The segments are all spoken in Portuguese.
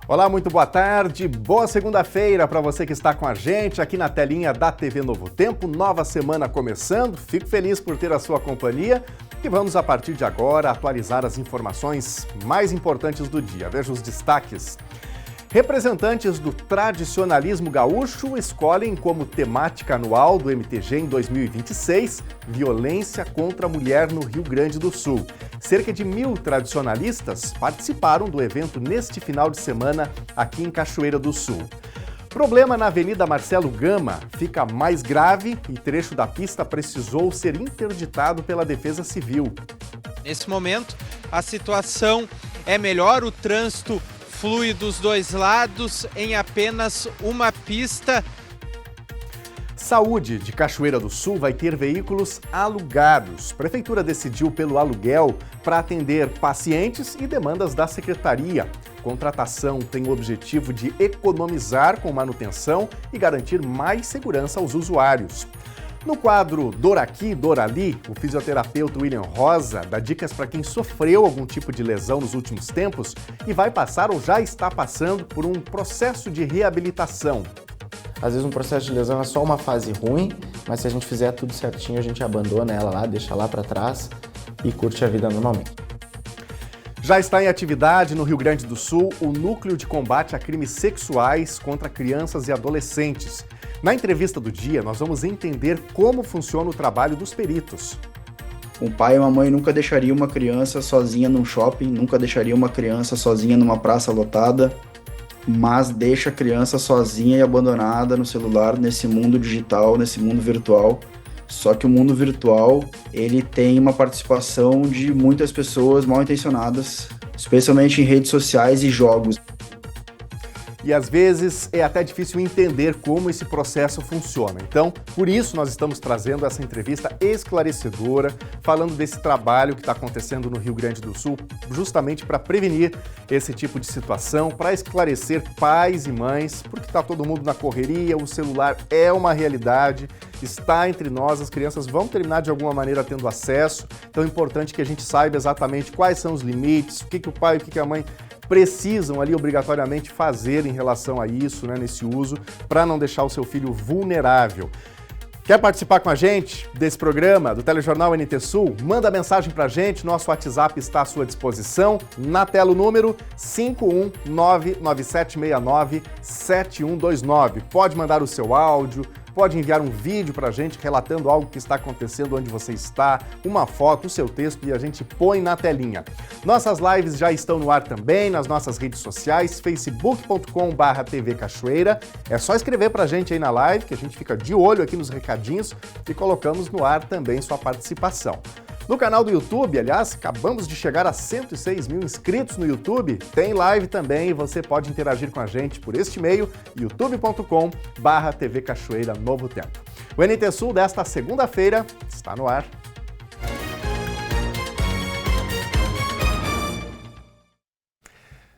Olá, muito boa tarde, boa segunda-feira para você que está com a gente aqui na telinha da TV Novo Tempo, nova semana começando, fico feliz por ter a sua companhia e vamos a partir de agora atualizar as informações mais importantes do dia. Veja os destaques. Representantes do tradicionalismo gaúcho escolhem como temática anual do MTG em 2026 violência contra a mulher no Rio Grande do Sul. Cerca de 1.000 tradicionalistas participaram do evento neste final de semana aqui em Cachoeira do Sul. Problema na Avenida Marcelo Gama fica mais grave e trecho da pista precisou ser interditado pela Defesa Civil. Nesse momento, a situação é melhor, o trânsito flui dos dois lados em apenas uma pista. Saúde de Cachoeira do Sul vai ter veículos alugados. Prefeitura decidiu pelo aluguel para atender pacientes e demandas da secretaria. Contratação tem o objetivo de economizar com manutenção e garantir mais segurança aos usuários. No quadro Dor Aqui, Dor Ali, o fisioterapeuta William Rosa dá dicas para quem sofreu algum tipo de lesão nos últimos tempos e vai passar ou já está passando por um processo de reabilitação. Às vezes um processo de lesão é só uma fase ruim, mas se a gente fizer tudo certinho, a gente abandona ela lá, deixa lá para trás e curte a vida normalmente. Já está em atividade no Rio Grande do Sul o Núcleo de Combate a Crimes Sexuais contra Crianças e Adolescentes. Na entrevista do dia, nós vamos entender como funciona o trabalho dos peritos. Um pai e uma mãe nunca deixaria uma criança sozinha num shopping, nunca deixaria uma criança sozinha numa praça lotada, mas deixa a criança sozinha e abandonada no celular, nesse mundo digital, nesse mundo virtual. Só que o mundo virtual, ele tem uma participação de muitas pessoas mal intencionadas, especialmente em redes sociais e jogos. E às vezes é até difícil entender como esse processo funciona. Então, por isso nós estamos trazendo essa entrevista esclarecedora, falando desse trabalho que está acontecendo no Rio Grande do Sul, justamente para prevenir esse tipo de situação, para esclarecer pais e mães, porque está todo mundo na correria, o celular é uma realidade, está entre nós, as crianças vão terminar de alguma maneira tendo acesso, então é importante que a gente saiba exatamente quais são os limites, o que o pai e o que a mãe precisam ali obrigatoriamente fazer em relação a isso, né, nesse uso, para não deixar o seu filho vulnerável. Quer participar com a gente desse programa do Telejornal NT Sul? Manda mensagem para a gente, nosso WhatsApp está à sua disposição. Na tela o número 51997697129. Pode mandar o seu áudio, pode enviar um vídeo para a gente relatando algo que está acontecendo onde você está, uma foto, o seu texto e a gente põe na telinha. Nossas lives já estão no ar também nas nossas redes sociais, facebook.com/TV Cachoeira. É só escrever para a gente aí na live que a gente fica de olho aqui nos recadinhos e colocamos no ar também sua participação. No canal do YouTube, aliás, acabamos de chegar a 106 mil inscritos no YouTube, tem live também e você pode interagir com a gente por este e-mail, youtube.com/TV Cachoeira Novo Tempo. O NT Sul desta segunda-feira está no ar.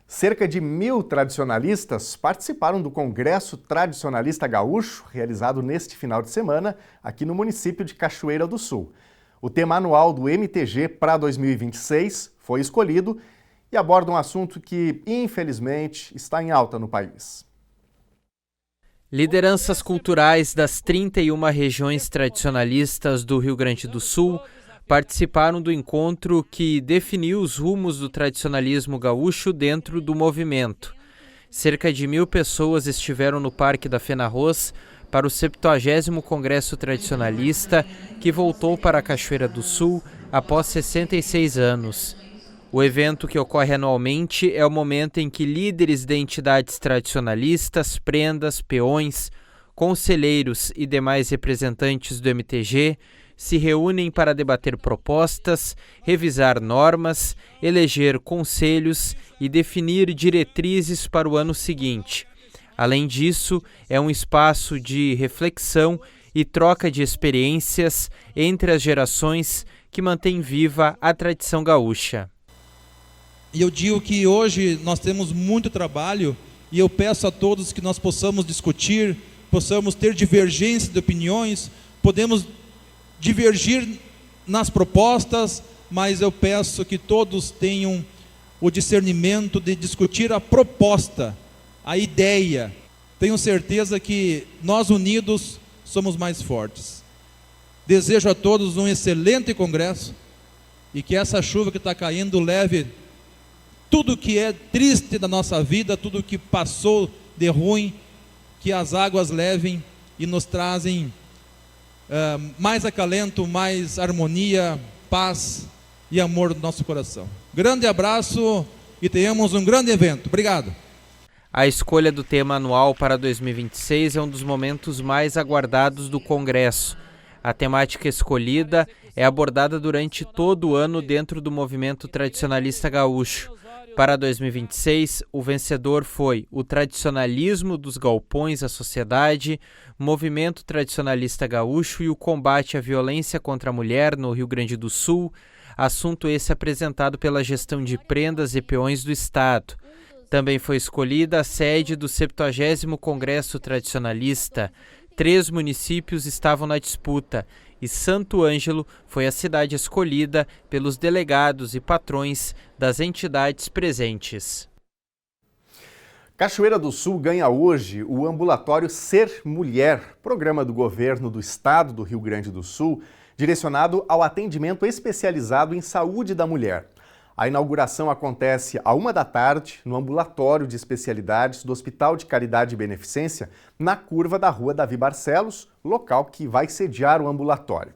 Cerca de 1.000 tradicionalistas participaram do Congresso Tradicionalista Gaúcho, realizado neste final de semana aqui no município de Cachoeira do Sul. O tema anual do MTG para 2026 foi escolhido e aborda um assunto que, infelizmente, está em alta no país. Lideranças culturais das 31 regiões tradicionalistas do Rio Grande do Sul participaram do encontro que definiu os rumos do tradicionalismo gaúcho dentro do movimento. Cerca de 1.000 pessoas estiveram no Parque da Fenarroz para o 70º Congresso Tradicionalista, que voltou para a Cachoeira do Sul após 66 anos. O evento, que ocorre anualmente, é o momento em que líderes de entidades tradicionalistas, prendas, peões, conselheiros e demais representantes do MTG se reúnem para debater propostas, revisar normas, eleger conselhos e definir diretrizes para o ano seguinte. Além disso, é um espaço de reflexão e troca de experiências entre as gerações que mantém viva a tradição gaúcha. E eu digo que hoje nós temos muito trabalho e eu peço a todos que nós possamos discutir, possamos ter divergência de opiniões, podemos divergir nas propostas, mas eu peço que todos tenham o discernimento de discutir a proposta, a ideia. Tenho certeza que nós unidos somos mais fortes. Desejo a todos um excelente congresso e que essa chuva que está caindo leve tudo que é triste da nossa vida, tudo que passou de ruim, que as águas levem e nos trazem mais acalento, mais harmonia, paz e amor no nosso coração. Grande abraço e tenhamos um grande evento. Obrigado. A escolha do tema anual para 2026 é um dos momentos mais aguardados do Congresso. A temática escolhida é abordada durante todo o ano dentro do movimento tradicionalista gaúcho. Para 2026, o vencedor foi o tradicionalismo dos galpões à sociedade, movimento tradicionalista gaúcho e o combate à violência contra a mulher no Rio Grande do Sul, assunto esse apresentado pela gestão de prendas e peões do Estado. Também foi escolhida a sede do 70º Congresso Tradicionalista. 3 municípios estavam na disputa e Santo Ângelo foi a cidade escolhida pelos delegados e patrões das entidades presentes. Cachoeira do Sul ganha hoje o ambulatório Ser Mulher, programa do governo do estado do Rio Grande do Sul, direcionado ao atendimento especializado em saúde da mulher. A inauguração acontece à 13h no ambulatório de especialidades do Hospital de Caridade e Beneficência, na curva da Rua Davi Barcelos, local que vai sediar o ambulatório.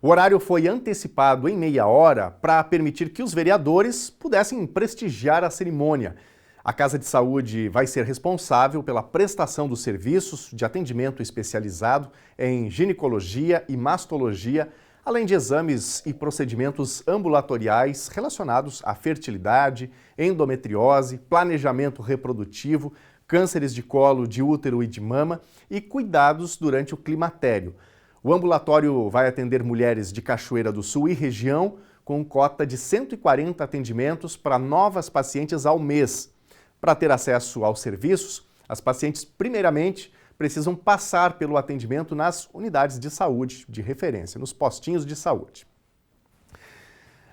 O horário foi antecipado em meia hora para permitir que os vereadores pudessem prestigiar a cerimônia. A Casa de Saúde vai ser responsável pela prestação dos serviços de atendimento especializado em ginecologia e mastologia, além de exames e procedimentos ambulatoriais relacionados à fertilidade, endometriose, planejamento reprodutivo, cânceres de colo, de útero e de mama e cuidados durante o climatério. O ambulatório vai atender mulheres de Cachoeira do Sul e região, com cota de 140 atendimentos para novas pacientes ao mês. Para ter acesso aos serviços, as pacientes, primeiramente, precisam passar pelo atendimento nas unidades de saúde de referência, nos postinhos de saúde.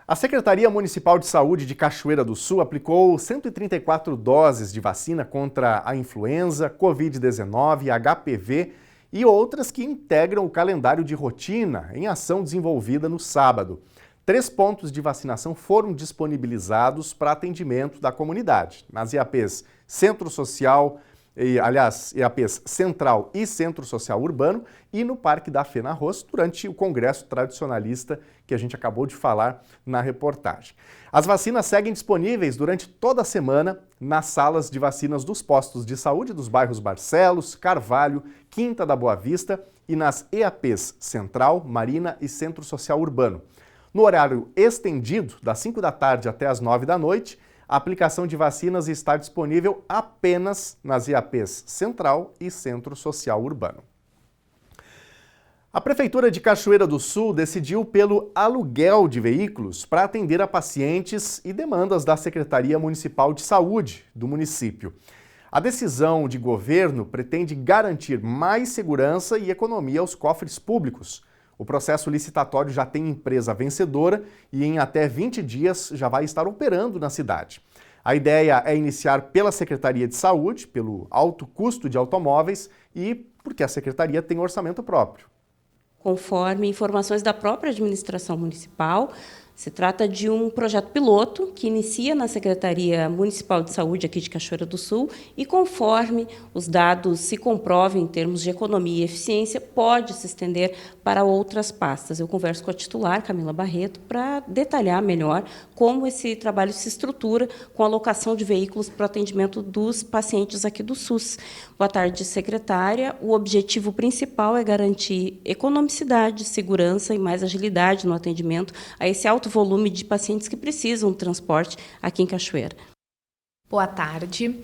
A Secretaria Municipal de Saúde de Cachoeira do Sul aplicou 134 doses de vacina contra a influenza, Covid-19, HPV e outras que integram o calendário de rotina em ação desenvolvida no sábado. 3 pontos de vacinação foram disponibilizados para atendimento da comunidade, nas EAPs Centro Social, EAPs Central e Centro Social Urbano e no Parque da Fena Arroz durante o Congresso Tradicionalista que a gente acabou de falar na reportagem. As vacinas seguem disponíveis durante toda a semana nas salas de vacinas dos postos de saúde dos bairros Barcelos, Carvalho, Quinta da Boa Vista e nas EAPs Central, Marina e Centro Social Urbano. No horário estendido, das 5 da tarde até as 9 da noite, a aplicação de vacinas está disponível apenas nas EAPs Central e Centro Social Urbano. A Prefeitura de Cachoeira do Sul decidiu pelo aluguel de veículos para atender a pacientes e demandas da Secretaria Municipal de Saúde do município. A decisão de governo pretende garantir mais segurança e economia aos cofres públicos. O processo licitatório já tem empresa vencedora e em até 20 dias já vai estar operando na cidade. A ideia é iniciar pela Secretaria de Saúde, pelo alto custo de automóveis e porque a Secretaria tem orçamento próprio. Conforme informações da própria administração municipal, se trata de um projeto piloto que inicia na Secretaria Municipal de Saúde aqui de Cachoeira do Sul e, conforme os dados se comprovem em termos de economia e eficiência, pode se estender para outras pastas. Eu converso com a titular, Camila Barreto, para detalhar melhor como esse trabalho se estrutura com a alocação de veículos para o atendimento dos pacientes aqui do SUS. Boa tarde, secretária. O objetivo principal é garantir economicidade, segurança e mais agilidade no atendimento a esse alto volume de pacientes que precisam de transporte aqui em Cachoeira. Boa tarde.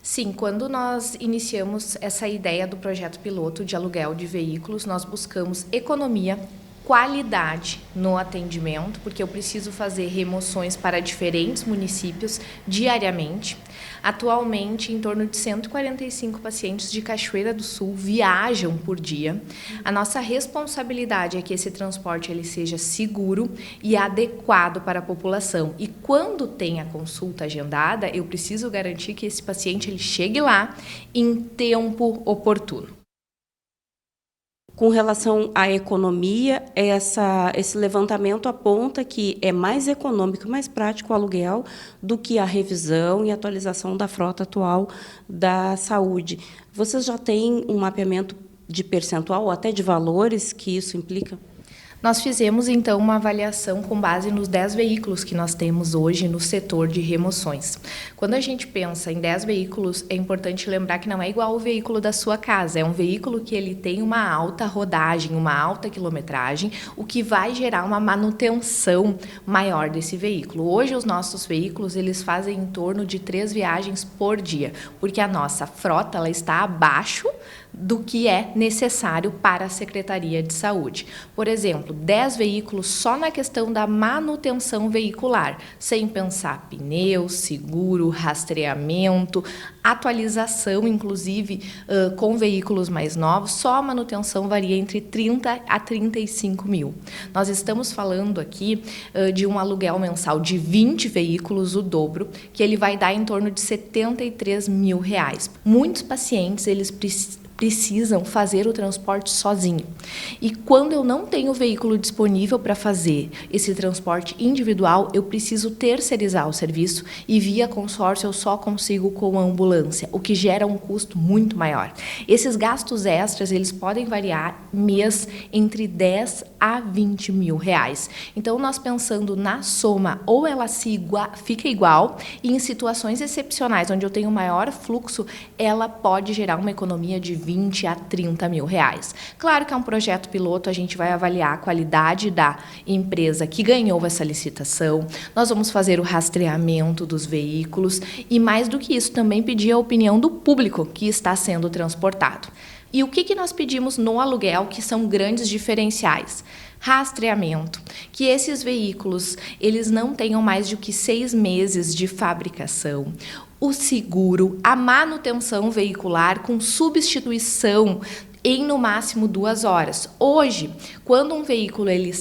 Sim, quando nós iniciamos essa ideia do projeto piloto de aluguel de veículos, nós buscamos economia qualidade no atendimento, porque eu preciso fazer remoções para diferentes municípios diariamente. Atualmente, em torno de 145 pacientes de Cachoeira do Sul viajam por dia. A nossa responsabilidade é que esse transporte ele seja seguro e adequado para a população. E quando tem a consulta agendada, eu preciso garantir que esse paciente ele chegue lá em tempo oportuno. Com relação à economia, esse levantamento aponta que é mais econômico e mais prático o aluguel do que a revisão e atualização da frota atual da saúde. Vocês já têm um mapeamento de percentual ou até de valores que isso implica? Nós fizemos, então, uma avaliação com base nos 10 veículos que nós temos hoje no setor de remoções. Quando a gente pensa em 10 veículos, é importante lembrar que não é igual ao veículo da sua casa. É um veículo que ele tem uma alta rodagem, uma alta quilometragem, o que vai gerar uma manutenção maior desse veículo. Hoje, os nossos veículos, eles fazem em torno de 3 viagens por dia, porque a nossa frota ela está abaixo do que é necessário para a Secretaria de Saúde. Por exemplo, 10 veículos só na questão da manutenção veicular, sem pensar pneu, seguro, rastreamento, atualização, inclusive com veículos mais novos, só a manutenção varia entre 30 a 35 mil. Nós estamos falando aqui de um aluguel mensal de 20 veículos, o dobro, que ele vai dar em torno de R$73 mil. Muitos pacientes, eles precisam fazer o transporte sozinho. E quando eu não tenho veículo disponível para fazer esse transporte individual, eu preciso terceirizar o serviço e via consórcio eu só consigo com a ambulância, o que gera um custo muito maior. Esses gastos extras, eles podem variar mês entre 10 a 20 mil reais. Então, nós pensando na soma, ou ela fica igual, e em situações excepcionais, onde eu tenho maior fluxo, ela pode gerar uma economia de 20 a 30 mil reais. Claro que é um projeto piloto, a gente vai avaliar a qualidade da empresa que ganhou essa licitação, nós vamos fazer o rastreamento dos veículos e, mais do que isso, também pedir a opinião do público que está sendo transportado. E o que nós pedimos no aluguel, que são grandes diferenciais? Rastreamento, que esses veículos eles não tenham mais do que 6 meses de fabricação. O seguro, a manutenção veicular com substituição em no máximo 2 horas. Hoje, quando um veículo ele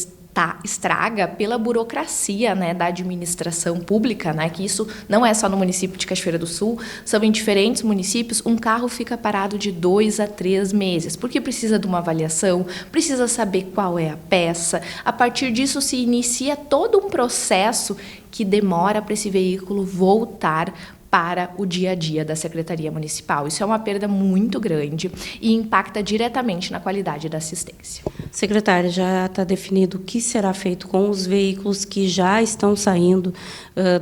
estraga pela burocracia, né, da administração pública, né, que isso não é só no município de Cachoeira do Sul, são em diferentes municípios, um carro fica parado de 2 a 3 meses, porque precisa de uma avaliação, precisa saber qual é a peça, a partir disso se inicia todo um processo que demora para esse veículo voltar para o dia a dia da Secretaria Municipal. Isso é uma perda muito grande e impacta diretamente na qualidade da assistência. Secretária, já está definido o que será feito com os veículos que já estão saindo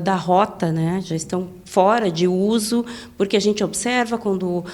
da rota, né? Já estão fora de uso, porque a gente observa quando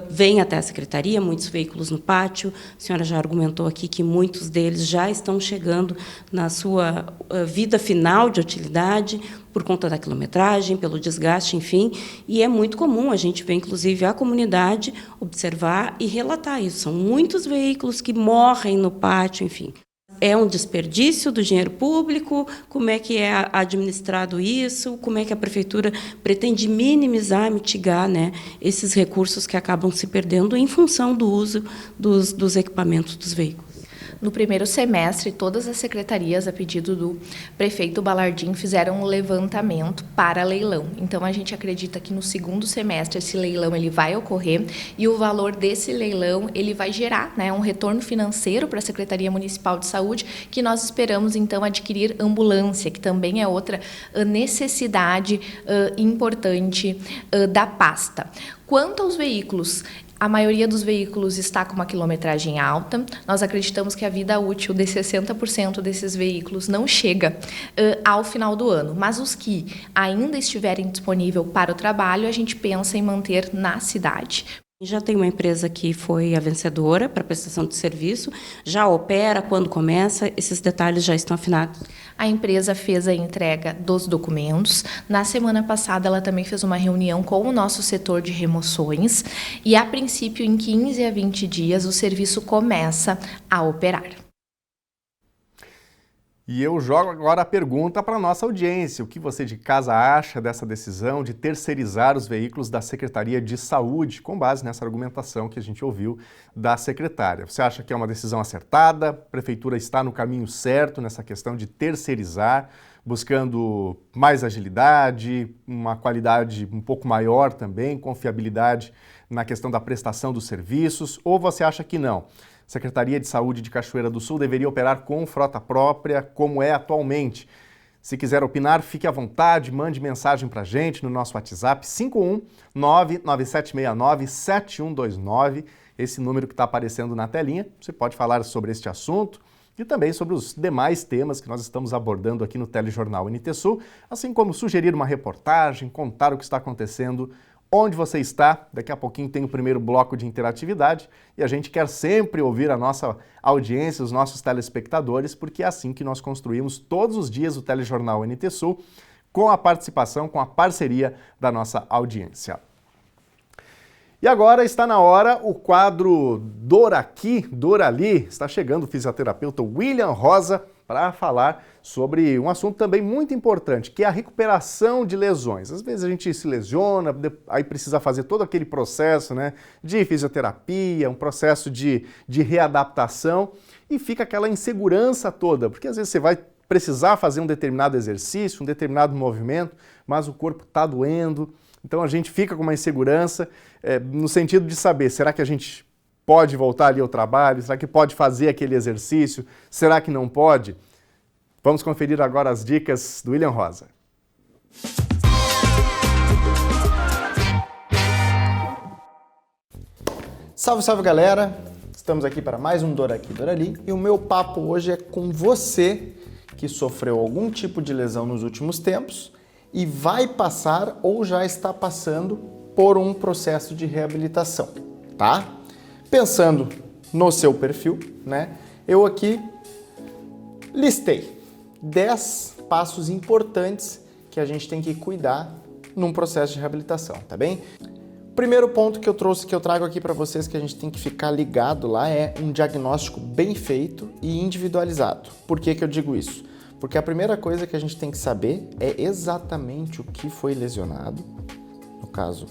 vem até a Secretaria, muitos veículos no pátio, a senhora já argumentou aqui que muitos deles já estão chegando na sua vida final de utilidade, por conta da quilometragem, pelo desgaste, enfim, e é muito comum a gente ver, inclusive, a comunidade observar e relatar isso. São muitos veículos que morrem no pátio, enfim. É um desperdício do dinheiro público? Como é que é administrado isso? Como é que a Prefeitura pretende minimizar, mitigar, né, esses recursos que acabam se perdendo em função do uso dos equipamentos dos veículos? No primeiro semestre, todas as secretarias, a pedido do prefeito Balardim, fizeram um levantamento para leilão. Então, a gente acredita que no segundo semestre esse leilão ele vai ocorrer e o valor desse leilão ele vai gerar, né, um retorno financeiro para a Secretaria Municipal de Saúde, que nós esperamos, então, adquirir ambulância, que também é outra necessidade importante da pasta. Quanto aos veículos, a maioria dos veículos está com uma quilometragem alta. Nós acreditamos que a vida útil de 60% desses veículos não chega ao final do ano. Mas os que ainda estiverem disponíveis para o trabalho, a gente pensa em manter na cidade. Já tem uma empresa que foi a vencedora para prestação de serviço, já opera, quando começa, esses detalhes já estão afinados? A empresa fez a entrega dos documentos. Na semana passada, ela também fez uma reunião com o nosso setor de remoções e, a princípio, em 15 a 20 dias, o serviço começa a operar. E eu jogo agora a pergunta para a nossa audiência. O que você de casa acha dessa decisão de terceirizar os veículos da Secretaria de Saúde, com base nessa argumentação que a gente ouviu da secretária? Você acha que é uma decisão acertada? A Prefeitura está no caminho certo nessa questão de terceirizar, buscando mais agilidade, uma qualidade um pouco maior também, confiabilidade na questão da prestação dos serviços? Ou você acha que não? Secretaria de Saúde de Cachoeira do Sul deveria operar com frota própria, como é atualmente. Se quiser opinar, fique à vontade, mande mensagem para a gente no nosso WhatsApp 51997697129, esse número que está aparecendo na telinha. Você pode falar sobre este assunto e também sobre os demais temas que nós estamos abordando aqui no Telejornal NT Sul, assim como sugerir uma reportagem, contar o que está acontecendo onde você está. Daqui a pouquinho tem o primeiro bloco de interatividade e a gente quer sempre ouvir a nossa audiência, os nossos telespectadores, porque é assim que nós construímos todos os dias o Telejornal NT Sul, com a participação, com a parceria da nossa audiência. E agora está na hora o quadro Dor Aqui, Dor Ali. Está chegando o fisioterapeuta William Rosa para falar sobre um assunto também muito importante, que é a recuperação de lesões. Às vezes a gente se lesiona, aí precisa fazer todo aquele processo, né, de fisioterapia, um processo de readaptação, e fica aquela insegurança toda, porque às vezes você vai precisar fazer um determinado exercício, um determinado movimento, mas o corpo está doendo, então a gente fica com uma insegurança no sentido de saber, será que a gente pode voltar ali ao trabalho? Será que pode fazer aquele exercício? Será que não pode? Vamos conferir agora as dicas do William Rosa. Salve, salve galera! Estamos aqui para mais um Dor Aqui, Dor Ali, e o meu papo hoje é com você que sofreu algum tipo de lesão nos últimos tempos e vai passar ou já está passando por um processo de reabilitação, tá? Pensando no seu perfil, né? Eu aqui listei 10 passos importantes que a gente tem que cuidar num processo de reabilitação, tá bem? Primeiro ponto que eu trago aqui para vocês que a gente tem que ficar ligado lá é um diagnóstico bem feito e individualizado. Por que que eu digo isso? Porque a primeira coisa que a gente tem que saber é exatamente o que foi lesionado, no caso,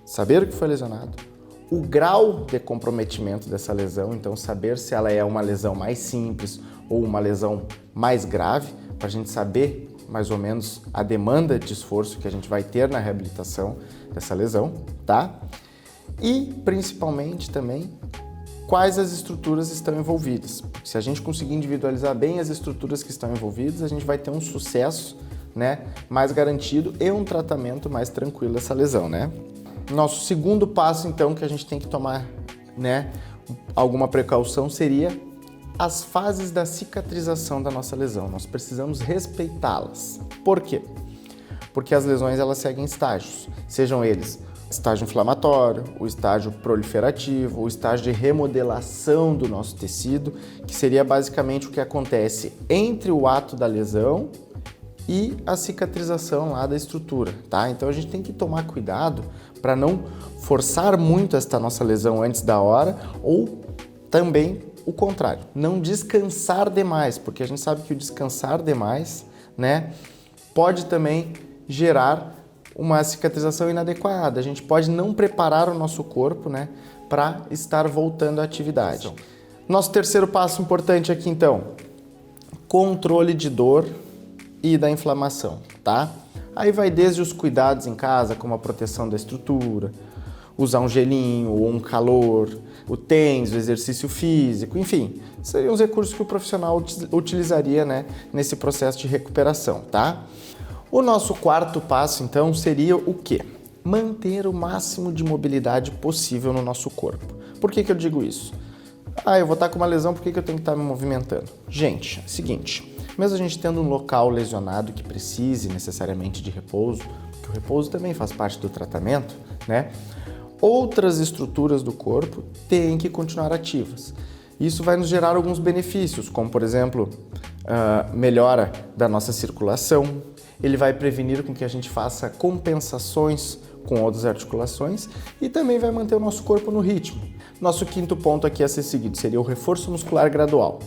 saber o que foi lesionado, o grau de comprometimento dessa lesão, então saber se ela é uma lesão mais simples ou uma lesão mais grave, para a gente saber mais ou menos a demanda de esforço que a gente vai ter na reabilitação dessa lesão, tá? E principalmente também quais as estruturas estão envolvidas. Se a gente conseguir individualizar bem as estruturas que estão envolvidas, a gente vai ter um sucesso, né, mais garantido e um tratamento mais tranquilo dessa lesão, né? Nosso segundo passo, então, que a gente tem que tomar, né, alguma precaução seria as fases da cicatrização da nossa lesão. Nós precisamos respeitá-las. Por quê? Porque as lesões elas seguem estágios, sejam eles estágio inflamatório, o estágio proliferativo, o estágio de remodelação do nosso tecido, que seria basicamente o que acontece entre o ato da lesão e a cicatrização lá da estrutura, tá? Então a gente tem que tomar cuidado para não forçar muito esta nossa lesão antes da hora ou também o contrário, não descansar demais, porque a gente sabe que o descansar demais, né, pode também gerar uma cicatrização inadequada. A gente pode não preparar o nosso corpo, né, para estar voltando à atividade. Nosso terceiro passo importante aqui, então, controle de dor e da inflamação, tá? Aí vai desde os cuidados em casa, como a proteção da estrutura, usar um gelinho ou um calor, o tênis, o exercício físico, enfim, seriam os recursos que o profissional utilizaria, né, nesse processo de recuperação, tá? O nosso quarto passo, então, seria o quê? Manter o máximo de mobilidade possível no nosso corpo. Por que que eu digo isso? Eu vou estar com uma lesão, por que que eu tenho que estar me movimentando? Gente, é o seguinte, mesmo a gente tendo um local lesionado que precise necessariamente de repouso, porque o repouso também faz parte do tratamento, né? Outras estruturas do corpo têm que continuar ativas. Isso vai nos gerar alguns benefícios, como, por exemplo, melhora da nossa circulação, ele vai prevenir com que a gente faça compensações com outras articulações e também vai manter o nosso corpo no ritmo. Nosso quinto ponto aqui a ser seguido seria o reforço muscular gradual.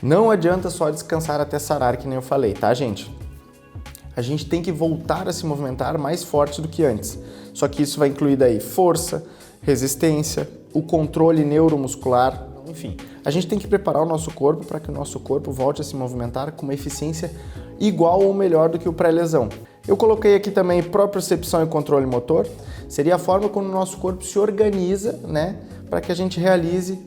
Não adianta só descansar até sarar, que nem eu falei, tá, gente? A gente tem que voltar a se movimentar mais forte do que antes. Só que isso vai incluir daí força, resistência, o controle neuromuscular, enfim. A gente tem que preparar o nosso corpo para que o nosso corpo volte a se movimentar com uma eficiência igual ou melhor do que o pré-lesão. Eu coloquei aqui também propriocepção e controle motor. Seria a forma como o nosso corpo se organiza, né, para que a gente realize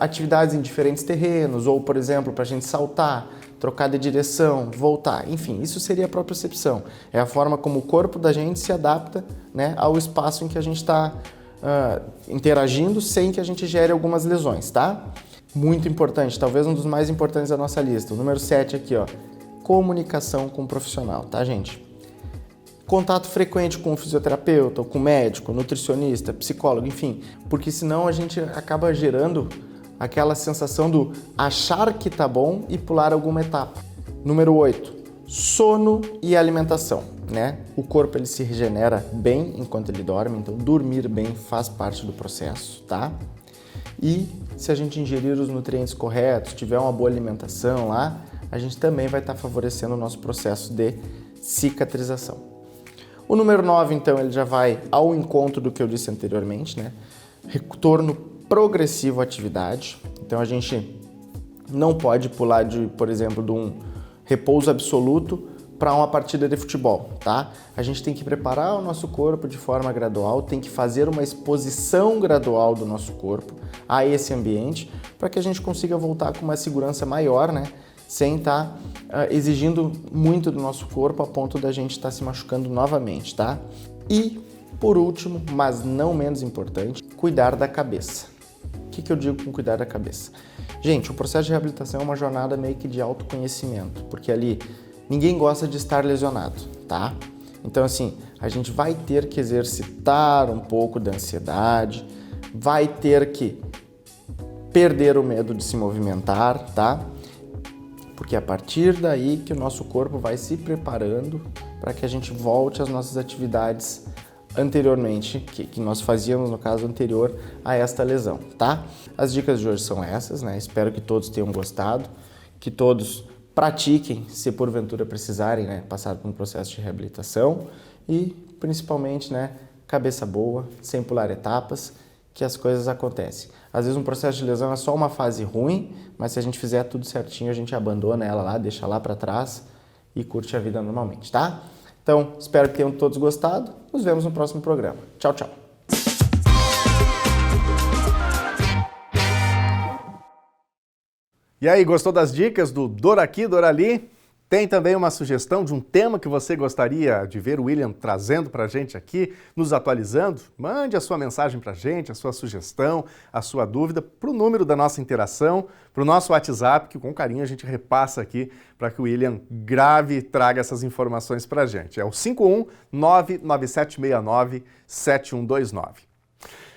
atividades em diferentes terrenos, ou, por exemplo, para a gente saltar, trocar de direção, voltar, enfim, isso seria a propriocepção. É a forma como o corpo da gente se adapta, né, ao espaço em que a gente está interagindo sem que a gente gere algumas lesões, tá? Muito importante, talvez um dos mais importantes da nossa lista, o número 7 aqui, ó, comunicação com o profissional, tá, gente? Contato frequente com o fisioterapeuta, com o médico, nutricionista, psicólogo, enfim, porque senão a gente acaba gerando aquela sensação do achar que tá bom e pular alguma etapa. Número 8, sono e alimentação, né? O corpo ele se regenera bem enquanto ele dorme, então dormir bem faz parte do processo, tá? E se a gente ingerir os nutrientes corretos, tiver uma boa alimentação lá, a gente também vai estar favorecendo o nosso processo de cicatrização. O número 9, então, ele já vai ao encontro do que eu disse anteriormente, né? Retorno progressivo à atividade. Então, a gente não pode pular, por exemplo, de um repouso absoluto para uma partida de futebol, tá? A gente tem que preparar o nosso corpo de forma gradual, tem que fazer uma exposição gradual do nosso corpo a esse ambiente para que a gente consiga voltar com uma segurança maior, né? Sem estar exigindo muito do nosso corpo a ponto da gente estar se machucando novamente, tá? E, por último, mas não menos importante, cuidar da cabeça. O que eu digo com cuidar da cabeça? Gente, o processo de reabilitação é uma jornada meio que de autoconhecimento, porque ali ninguém gosta de estar lesionado, tá? Então, assim, a gente vai ter que exercitar um pouco da ansiedade, vai ter que perder o medo de se movimentar, tá? Porque é a partir daí que o nosso corpo vai se preparando para que a gente volte às nossas atividades anteriormente, que nós fazíamos no caso anterior a esta lesão, tá? As dicas de hoje são essas, né? Espero que todos tenham gostado, que todos pratiquem, se porventura precisarem, né, passar por um processo de reabilitação e, principalmente, né, cabeça boa, sem pular etapas, que as coisas acontecem. Às vezes um processo de lesão é só uma fase ruim, mas se a gente fizer tudo certinho, a gente abandona ela lá, deixa lá para trás e curte a vida normalmente, tá? Então, espero que tenham todos gostado. Nos vemos no próximo programa. Tchau, tchau. E aí, gostou das dicas do Dor Aqui, Dor Ali? Tem também uma sugestão de um tema que você gostaria de ver o William trazendo para a gente aqui, nos atualizando? Mande a sua mensagem para a gente, a sua sugestão, a sua dúvida, para o número da nossa interação, para o nosso WhatsApp, que com carinho a gente repassa aqui para que o William grave e traga essas informações para a gente. É o 51997697129.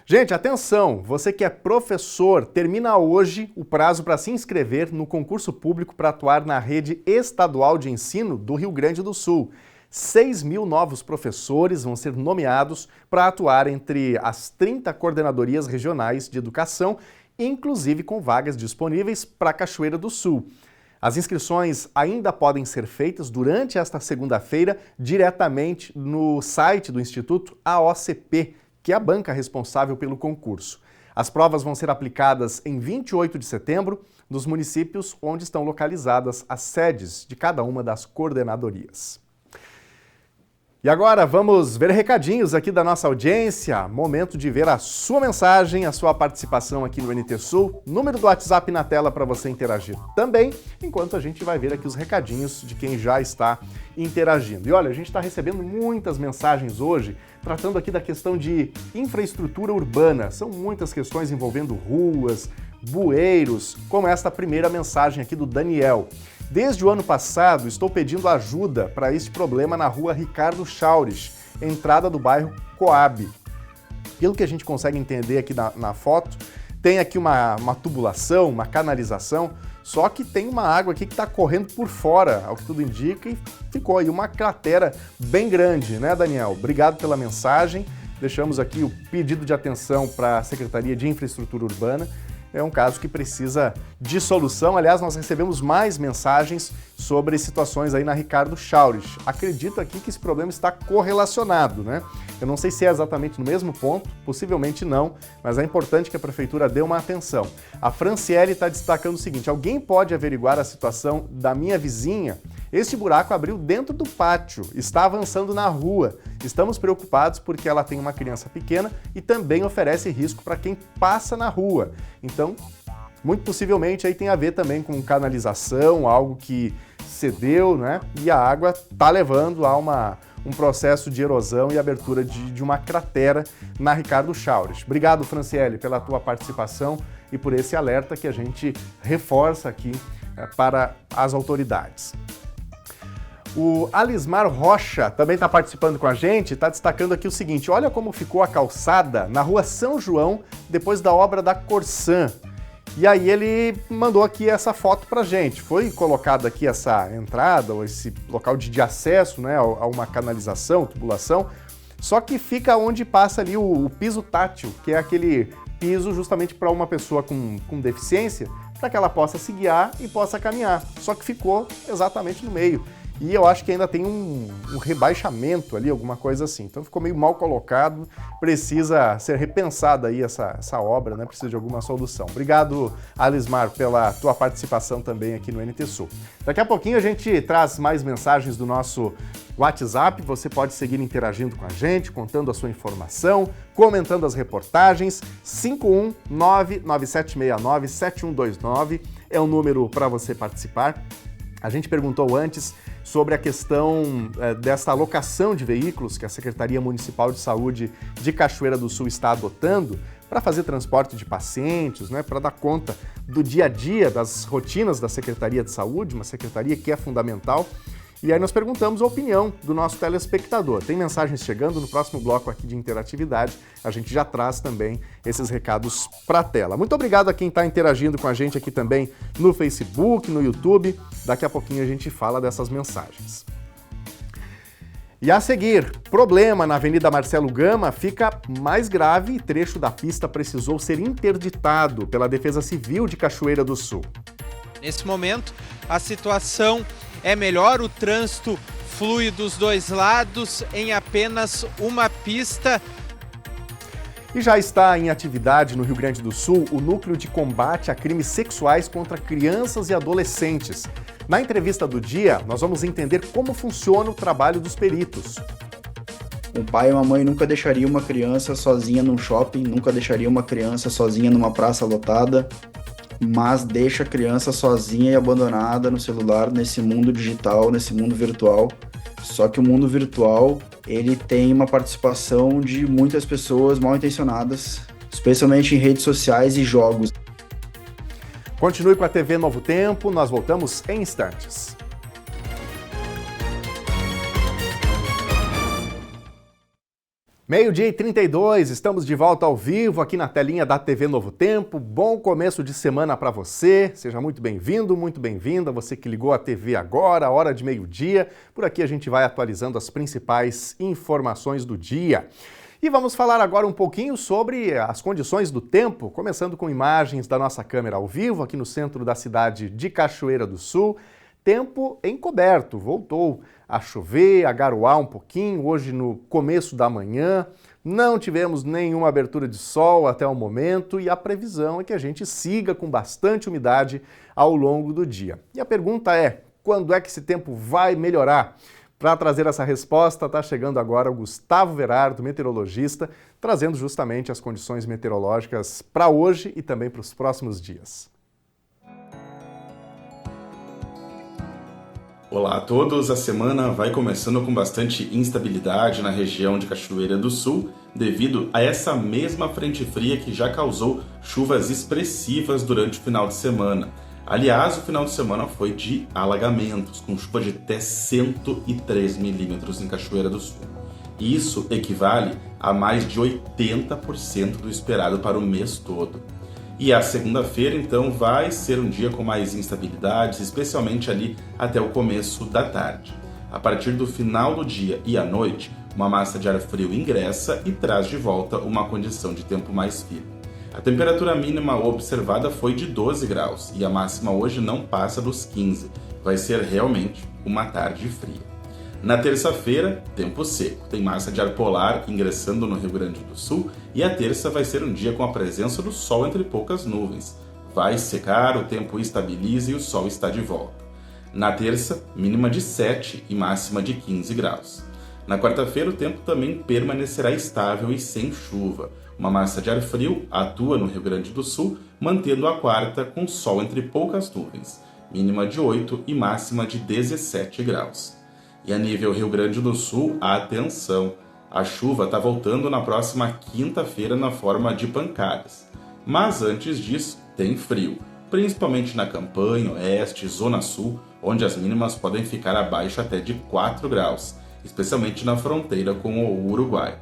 Gente, atenção! Você que é professor, termina hoje o prazo para se inscrever no concurso público para atuar na rede estadual de ensino do Rio Grande do Sul. 6.000 novos professores vão ser nomeados para atuar entre as 30 coordenadorias regionais de educação, inclusive com vagas disponíveis para Cachoeira do Sul. As inscrições ainda podem ser feitas durante esta segunda-feira diretamente no site do Instituto AOCP, que é a banca responsável pelo concurso. As provas vão ser aplicadas em 28 de setembro, nos municípios onde estão localizadas as sedes de cada uma das coordenadorias. E agora vamos ver recadinhos aqui da nossa audiência. Momento de ver a sua mensagem, a sua participação aqui no NT Sul. Número do WhatsApp na tela para você interagir também, enquanto a gente vai ver aqui os recadinhos de quem já está interagindo. E olha, a gente está recebendo muitas mensagens hoje, tratando aqui da questão de infraestrutura urbana. São muitas questões envolvendo ruas, bueiros, como esta primeira mensagem aqui do Daniel. Desde o ano passado, estou pedindo ajuda para este problema na rua Ricardo Chaures, entrada do bairro Coab. Pelo que a gente consegue entender aqui na foto, tem aqui uma tubulação, uma canalização, só que tem uma água aqui que está correndo por fora, ao que tudo indica, e ficou aí uma cratera bem grande, né, Daniel? Obrigado pela mensagem. Deixamos aqui o pedido de atenção para a Secretaria de Infraestrutura Urbana é um caso que precisa de solução. Aliás, nós recebemos mais mensagens sobre situações aí na Ricardo Chaures. Acredito aqui que esse problema está correlacionado, né? Eu não sei se é exatamente no mesmo ponto, possivelmente não, mas é importante que a prefeitura dê uma atenção. A Franciele está destacando o seguinte: alguém pode averiguar a situação da minha vizinha? Este buraco abriu dentro do pátio, está avançando na rua. Estamos preocupados porque ela tem uma criança pequena e também oferece risco para quem passa na rua. Então, muito possivelmente aí tem a ver também com canalização, algo que cedeu, né? E a água está levando a um processo de erosão e abertura de uma cratera na Ricardo Chaures. Obrigado, Franciele, pela tua participação e por esse alerta que a gente reforça aqui para as autoridades. O Alismar Rocha também está participando com a gente, está destacando aqui o seguinte: olha como ficou a calçada na rua São João depois da obra da Corsã. E aí ele mandou aqui essa foto pra gente. Foi colocada aqui essa entrada, ou esse local de acesso, né, a uma canalização, tubulação, só que fica onde passa ali o piso tátil, que é aquele piso justamente para uma pessoa com deficiência, para que ela possa se guiar e possa caminhar. Só que ficou exatamente no meio. E eu acho que ainda tem um rebaixamento ali, alguma coisa assim. Então ficou meio mal colocado, precisa ser repensada aí essa obra, né? Precisa de alguma solução. Obrigado, Alismar, pela tua participação também aqui no NT Sul. Daqui a pouquinho a gente traz mais mensagens do nosso WhatsApp. Você pode seguir interagindo com a gente, contando a sua informação, comentando as reportagens. 51997697129 é o número para você participar. A gente perguntou antes sobre a questão dessa alocação de veículos que a Secretaria Municipal de Saúde de Cachoeira do Sul está adotando para fazer transporte de pacientes, né, para dar conta do dia a dia, das rotinas da Secretaria de Saúde, uma secretaria que é fundamental. E aí nós perguntamos a opinião do nosso telespectador. Tem mensagens chegando no próximo bloco aqui de interatividade. A gente já traz também esses recados para a tela. Muito obrigado a quem está interagindo com a gente aqui também no Facebook, no YouTube. Daqui a pouquinho a gente fala dessas mensagens. E a seguir, problema na Avenida Marcelo Gama fica mais grave e trecho da pista precisou ser interditado pela Defesa Civil de Cachoeira do Sul. Nesse momento, a situação é melhor, o trânsito flui dos dois lados em apenas uma pista. E já está em atividade no Rio Grande do Sul o Núcleo de Combate a Crimes Sexuais contra Crianças e Adolescentes. Na entrevista do dia, nós vamos entender como funciona o trabalho dos peritos. Um pai e uma mãe nunca deixaria uma criança sozinha num shopping, nunca deixaria uma criança sozinha numa praça lotada, mas deixa a criança sozinha e abandonada no celular, nesse mundo digital, nesse mundo virtual. Só que o mundo virtual, ele tem uma participação de muitas pessoas mal intencionadas, especialmente em redes sociais e jogos. Continue com a TV Novo Tempo, nós voltamos em instantes. Meio-dia e 32, estamos de volta ao vivo aqui na telinha da TV Novo Tempo. Bom começo de semana para você, seja muito bem-vindo, muito bem-vinda, você que ligou a TV agora, hora de meio-dia. Por aqui a gente vai atualizando as principais informações do dia. E vamos falar agora um pouquinho sobre as condições do tempo, começando com imagens da nossa câmera ao vivo aqui no centro da cidade de Cachoeira do Sul. Tempo encoberto, voltou a chover, a garoar um pouquinho, hoje no começo da manhã. Não tivemos nenhuma abertura de sol até o momento e a previsão é que a gente siga com bastante umidade ao longo do dia. E a pergunta é, quando é que esse tempo vai melhorar? Para trazer essa resposta, está chegando agora o Gustavo Verardo, meteorologista, trazendo justamente as condições meteorológicas para hoje e também para os próximos dias. Olá a todos, a semana vai começando com bastante instabilidade na região de Cachoeira do Sul, devido a essa mesma frente fria que já causou chuvas expressivas durante o final de semana. Aliás, o final de semana foi de alagamentos, com chuva de até 103 milímetros em Cachoeira do Sul. Isso equivale a mais de 80% do esperado para o mês todo. E a segunda-feira, então, vai ser um dia com mais instabilidades, especialmente ali até o começo da tarde. A partir do final do dia e à noite, uma massa de ar frio ingressa e traz de volta uma condição de tempo mais firme. A temperatura mínima observada foi de 12 graus e a máxima hoje não passa dos 15. Vai ser realmente uma tarde fria. Na terça-feira, tempo seco. Tem massa de ar polar ingressando no Rio Grande do Sul e a terça vai ser um dia com a presença do sol entre poucas nuvens. Vai secar, o tempo estabiliza e o sol está de volta. Na terça, mínima de 7 e máxima de 15 graus. Na quarta-feira, o tempo também permanecerá estável e sem chuva. Uma massa de ar frio atua no Rio Grande do Sul, mantendo a quarta com sol entre poucas nuvens, mínima de 8 e máxima de 17 graus. E a nível Rio Grande do Sul, atenção! A chuva está voltando na próxima quinta-feira na forma de pancadas. Mas antes disso, tem frio, principalmente na Campanha, Oeste e Zona Sul, onde as mínimas podem ficar abaixo até de 4 graus, especialmente na fronteira com o Uruguai.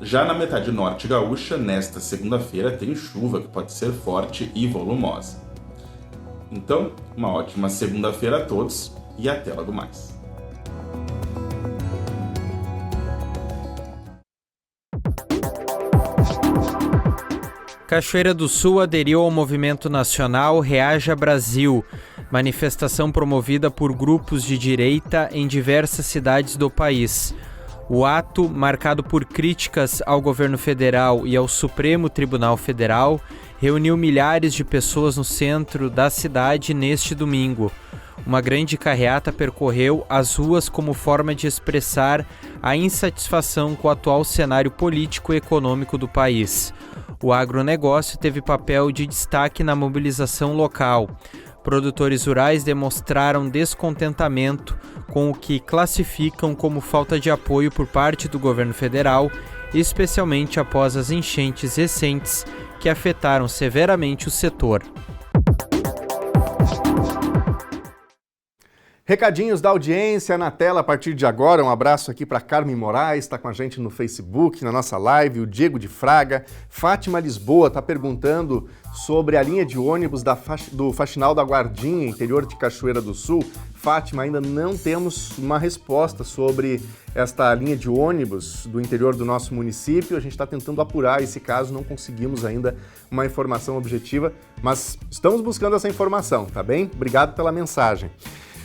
Já na metade norte gaúcha, nesta segunda-feira tem chuva que pode ser forte e volumosa. Então, uma ótima segunda-feira a todos e até logo mais. Cachoeira do Sul aderiu ao movimento nacional Reaja Brasil, manifestação promovida por grupos de direita em diversas cidades do país. O ato, marcado por críticas ao governo federal e ao Supremo Tribunal Federal, reuniu milhares de pessoas no centro da cidade neste domingo. Uma grande carreata percorreu as ruas como forma de expressar a insatisfação com o atual cenário político e econômico do país. O agronegócio teve papel de destaque na mobilização local. Produtores rurais demonstraram descontentamento com o que classificam como falta de apoio por parte do governo federal, especialmente após as enchentes recentes que afetaram severamente o setor. Recadinhos da audiência na tela a partir de agora. Um abraço aqui para Carmen Moraes, está com a gente no Facebook, na nossa live, o Diego de Fraga. Fátima Lisboa está perguntando sobre a linha de ônibus do Faxinal da Guardinha, interior de Cachoeira do Sul. Fátima, ainda não temos uma resposta sobre esta linha de ônibus do interior do nosso município. A gente está tentando apurar esse caso, não conseguimos ainda uma informação objetiva, mas estamos buscando essa informação, tá bem? Obrigado pela mensagem.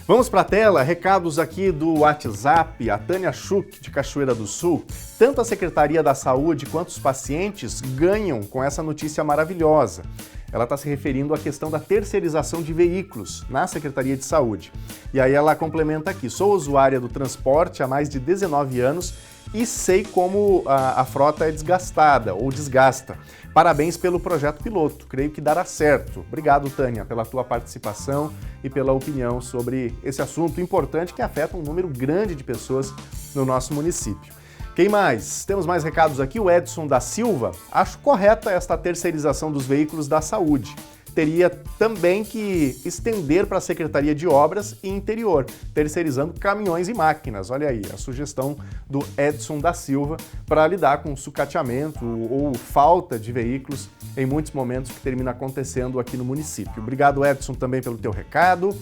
Vamos para a tela, recados aqui do WhatsApp. A Tânia Schuch, de Cachoeira do Sul. Tanto a Secretaria da Saúde quanto os pacientes ganham com essa notícia maravilhosa. Ela está se referindo à questão da terceirização de veículos na Secretaria de Saúde. E aí ela complementa aqui: sou usuária do transporte há mais de 19 anos e sei como a frota é desgastada ou desgasta. Parabéns pelo projeto piloto, creio que dará certo. Obrigado, Tânia, pela tua participação e pela opinião sobre esse assunto importante que afeta um número grande de pessoas no nosso município. Quem mais? Temos mais recados aqui. O Edson da Silva: acho correta esta terceirização dos veículos da saúde. Teria também que estender para a Secretaria de Obras e Interior, terceirizando caminhões e máquinas. Olha aí, a sugestão do Edson da Silva para lidar com sucateamento ou falta de veículos em muitos momentos que termina acontecendo aqui no município. Obrigado, Edson, também pelo teu recado.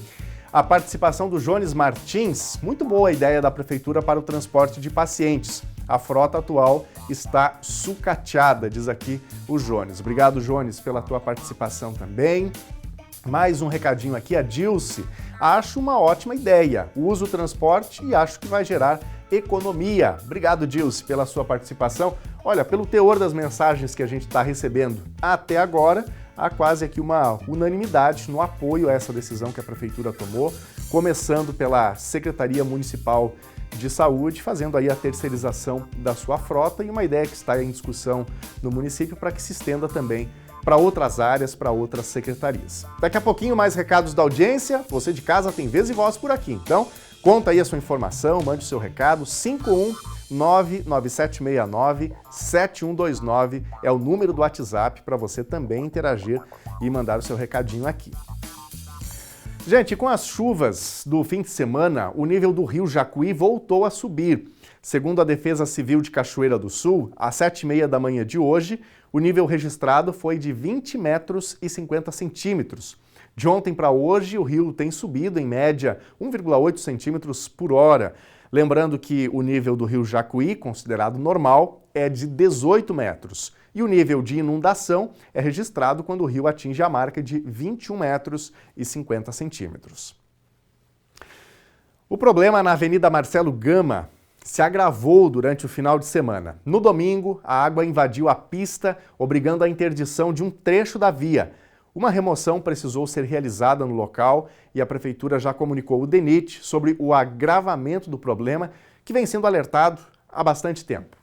A participação do Jones Martins: muito boa a ideia da Prefeitura para o transporte de pacientes. A frota atual está sucateada, diz aqui o Jones. Obrigado, Jones, pela tua participação também. Mais um recadinho aqui, a Dilce: acho uma ótima ideia, uso o transporte e acho que vai gerar economia. Obrigado, Dilce, pela sua participação. Olha, pelo teor das mensagens que a gente está recebendo até agora, há quase aqui uma unanimidade no apoio a essa decisão que a Prefeitura tomou, começando pela Secretaria Municipal de Saúde, fazendo aí a terceirização da sua frota, e uma ideia que está em discussão no município para que se estenda também para outras áreas, para outras secretarias. Daqui a pouquinho mais recados da audiência. Você de casa tem vez e voz por aqui, então conta aí a sua informação, mande o seu recado. 51997697129 é o número do WhatsApp para você também interagir e mandar o seu recadinho aqui. Gente, com as chuvas do fim de semana, o nível do rio Jacuí voltou a subir. Segundo a Defesa Civil de Cachoeira do Sul, às 7h30 da manhã de hoje, o nível registrado foi de 20 metros e 50 centímetros. De ontem para hoje, o rio tem subido em média 1,8 centímetros por hora. Lembrando que o nível do rio Jacuí, considerado normal, é de 18 metros e o nível de inundação é registrado quando o rio atinge a marca de 21 metros e 50 centímetros. O problema na Avenida Marcelo Gama se agravou durante o final de semana. No domingo, a água invadiu a pista, obrigando a interdição de um trecho da via. Uma remoção precisou ser realizada no local e a Prefeitura já comunicou o DENIT sobre o agravamento do problema, que vem sendo alertado há bastante tempo.